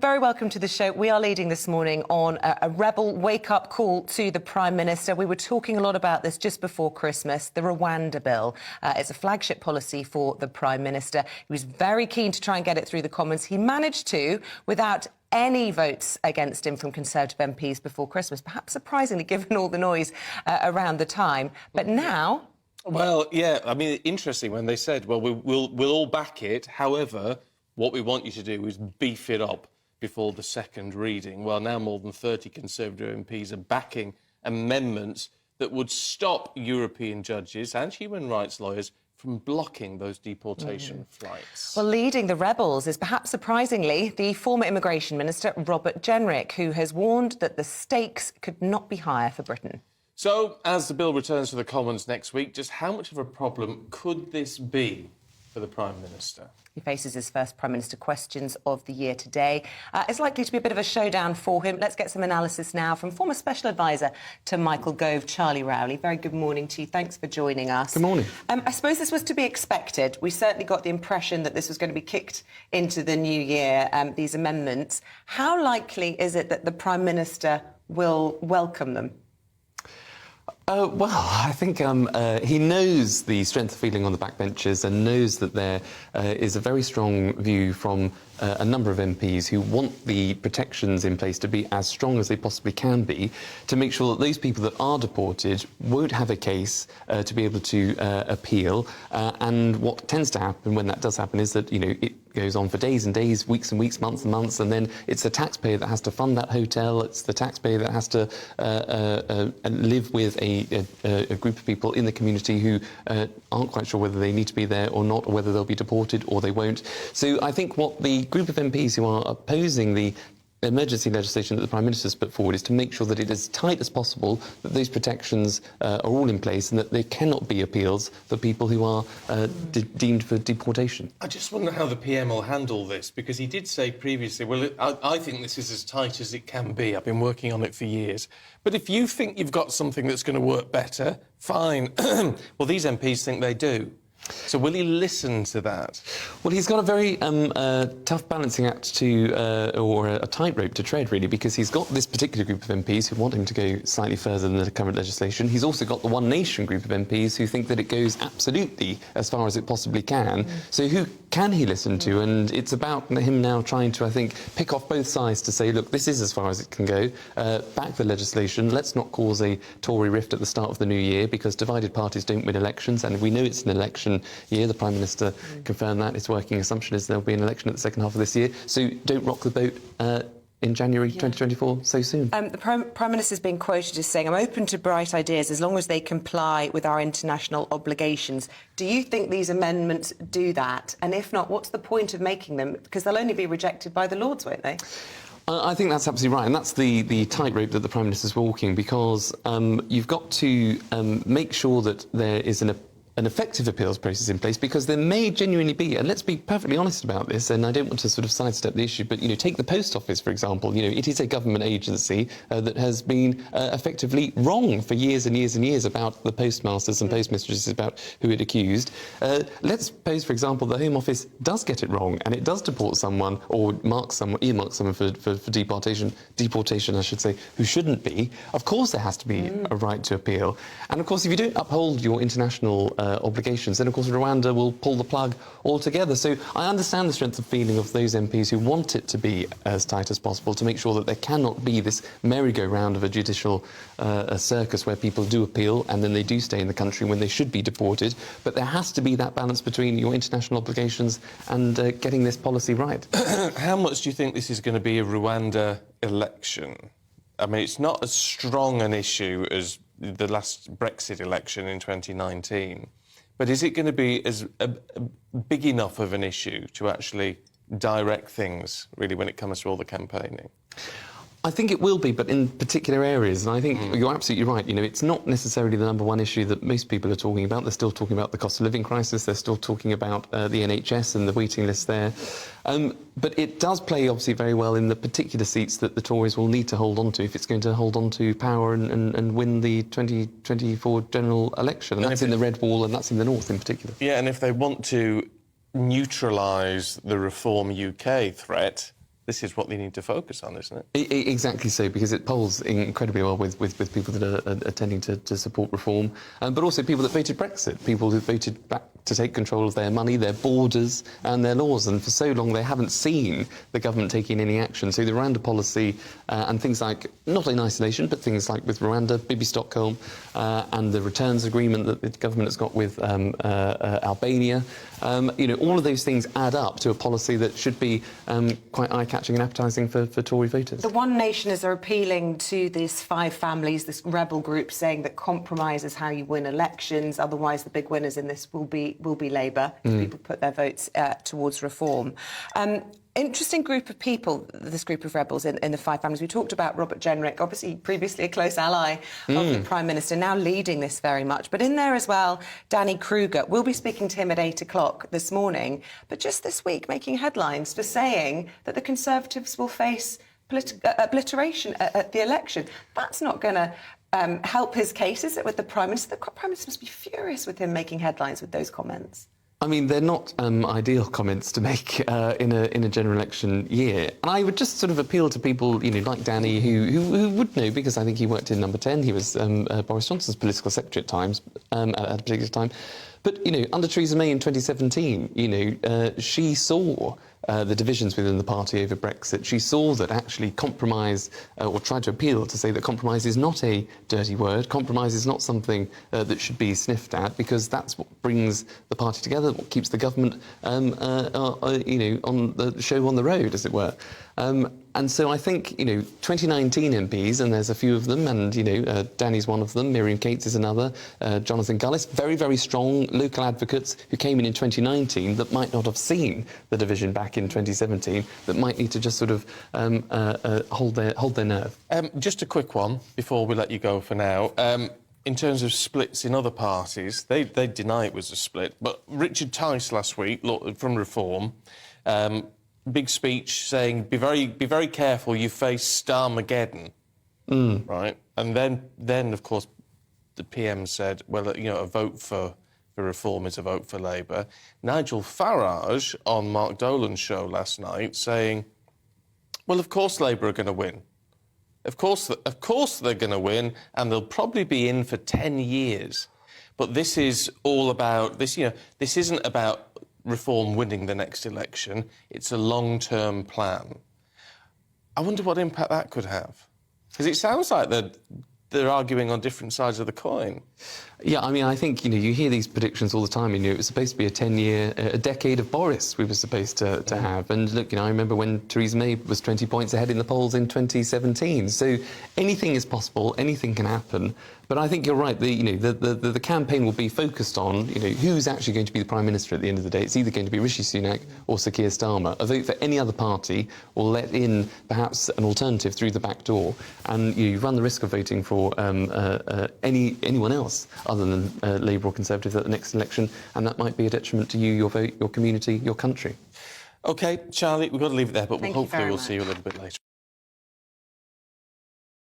Very welcome to the show. We are leading this morning on a rebel wake-up call to the Prime Minister. We were talking a lot about this just before Christmas, the Rwanda Bill. It's a flagship policy for the Prime Minister. He was very keen to try and get it through the Commons. He managed to, without any votes against him from Conservative MPs before Christmas, perhaps surprisingly given all the noise around the time. But now... Well, yeah, I mean, interesting when they said, well, we'll all back it. However, what we want you to do is beef it up before the second reading. Well, now more than 30 Conservative MPs are backing amendments that would stop European judges and human rights lawyers from blocking those deportation flights. Well, leading the rebels is perhaps surprisingly the former Immigration Minister, Robert Jenrick, who has warned that the stakes could not be higher for Britain. So, as the bill returns to the Commons next week, just how much of a problem could this be for the Prime Minister? He faces his first Prime Minister questions of the year today. It's likely to be a bit of a showdown for him. Let's get some analysis now from former Special Advisor to Michael Gove, Charlie Rowley. Very good morning to you. Thanks for joining us. Good morning. I suppose this was to be expected. We certainly got the impression that this was going to be kicked into the new year, these amendments. How likely is it that the Prime Minister will welcome them? Well, I think he knows the strength of feeling on the backbenches and knows that there is a very strong view from a number of MPs who want the protections in place to be as strong as they possibly can be to make sure that those people that are deported won't have a case to be able to appeal. And what tends to happen when that does happen is that, you know, it goes on for days and days, weeks and weeks, months and months, and then it's the taxpayer that has to fund that hotel, it's the taxpayer that has to live with a group of people in the community who aren't quite sure whether they need to be there or not, or whether they'll be deported or they won't. So I think what the group of MPs who are opposing the emergency legislation that the Prime Minister's put forward is to make sure that it is as tight as possible, that those protections are all in place and that there cannot be appeals for people who are deemed for deportation. I just wonder how the PM will handle this, because he did say previously, well, I think this is as tight as it can be. I've been working on it for years. But if you think you've got something that's going to work better, fine. Well, these MPs think they do. So will he listen to that? Well, he's got a very tough balancing act to, or a tightrope to tread, really, because he's got this particular group of MPs who want him to go slightly further than the current legislation. He's also got the One Nation group of MPs who think that it goes absolutely as far as it possibly can. So who can he listen to? And it's about him now trying to, I think, pick off both sides to say, look, this is as far as it can go. Back the legislation. Let's not cause a Tory rift at the start of the new year, because divided parties don't win elections, and we know it's an election year. The Prime Minister confirmed that. His working assumption is there'll be an election at the second half of this year. So don't rock the boat in January 2024 so soon. The Prime Minister's been quoted as saying, I'm open to bright ideas as long as they comply with our international obligations. Do you think these amendments do that? And if not, what's the point of making them? Because they'll only be rejected by the Lords, won't they? I think that's absolutely right, and that's the tightrope that the Prime Minister's walking, because you've got to make sure that there is an effective appeals process in place, because there may genuinely be, and let's be perfectly honest about this, and I don't want to sort of sidestep the issue, but, you know, take the Post Office, for example. You know, it is a government agency that has been effectively wrong for years and years and years about the postmasters and postmistresses, about who it accused. Let's suppose, for example, the Home Office does get it wrong, and it does deport someone, or earmark someone for deportation, I should say, who shouldn't be. Of course there has to be a right to appeal. And, of course, if you don't uphold your international obligations, then of course Rwanda will pull the plug altogether. So I understand the strength of feeling of those MPs who want it to be as tight as possible, to make sure that there cannot be this merry-go-round of a judicial circus where people do appeal and then they do stay in the country when they should be deported. But there has to be that balance between your international obligations and getting this policy right. How much do you think this is going to be a Rwanda election? I mean, it's not as strong an issue as the last Brexit election in 2019. But is it going to be as big enough of an issue to actually direct things, really, when it comes to all the campaigning? I think it will be, but in particular areas. And I think you're absolutely right. You know, it's not necessarily the number one issue that most people are talking about. They're still talking about the cost of living crisis. They're still talking about the NHS and the waiting list there. But it does play, obviously, very well in the particular seats that the Tories will need to hold on to if it's going to hold on to power and win the 2024 general election. And that's in the Red Wall, and that's in the North in particular. Yeah, and if they want to neutralise the Reform UK threat, this is what they need to focus on, isn't it? Exactly so, because it polls incredibly well with people that are tending to support reform, but also people that voted Brexit, people who voted back to take control of their money, their borders and their laws. And for so long, they haven't seen the government taking any action. So the Rwanda policy and things like, not in isolation, but things like with Rwanda, Bibi Stockholm, and the returns agreement that the government has got with Albania, all of those things add up to a policy that should be quite eye-catching and appetising for Tory voters. The One Nationers are appealing to these 5 families, this rebel group, saying that compromise is how you win elections. Otherwise, the big winners in this will be Labour. People put their votes towards reform. Interesting group of people, this group of rebels in the 5 families. We talked about Robert Jenrick, obviously previously a close ally of the Prime Minister, now leading this very much. But in there as well, Danny Kruger. We'll be speaking to him at 8 o'clock this morning, but just this week making headlines for saying that the Conservatives will face obliteration at the election. That's not going to help his case, is it, with the Prime Minister? The Prime Minister must be furious with him making headlines with those comments. I mean, they're not ideal comments to make in a general election year. And I would just sort of appeal to people, like Danny, who would know, because I think he worked in Number 10. He was Boris Johnson's political secretary at times, at a particular time. But, under Theresa May in 2017, she saw the divisions within the party over Brexit. She saw that actually compromise, or tried to appeal to say that compromise is not a dirty word. Compromise is not something that should be sniffed at, because that's what brings the party together, what keeps the government, on the show on the road, as it were. And so I think, 2019 MPs, and there's a few of them, and, Danny's one of them, Miriam Cates is another, Jonathan Gullis, very, very strong local advocates who came in 2019 that might not have seen the division back in 2017, that might need to just sort of hold their nerve. Just a quick one before we let you go for now. In terms of splits in other parties, they deny it was a split, but Richard Tice last week, from Reform, big speech saying, be very careful, you face Starmageddon, right? And then, of course, the PM said, well, a vote for Reform is a vote for Labour. Nigel Farage on Mark Dolan's show last night saying, well, of course Labour are going to win. Of course they're going to win, and they'll probably be in for 10 years. But this is all about this. This isn't about Reform winning the next election. It's a long-term plan. I wonder what impact that could have, because it sounds like they're arguing on different sides of the coin. Yeah, I mean, I think, you hear these predictions all the time. It was supposed to be a decade of Boris we were supposed to have. And look, I remember when Theresa May was 20 points ahead in the polls in 2017. So anything is possible, anything can happen. But I think you're right. The campaign will be focused on, who's actually going to be the Prime Minister at the end of the day. It's either going to be Rishi Sunak or Sir Keir Starmer. A vote for any other party will let in perhaps an alternative through the back door, and you run the risk of voting for anyone else other than Labour or Conservative at the next election, and that might be a detriment to you, your vote, your community, your country. OK, Charlie, we've got to leave it there, but Thank hopefully you very we'll much. see you a little bit later.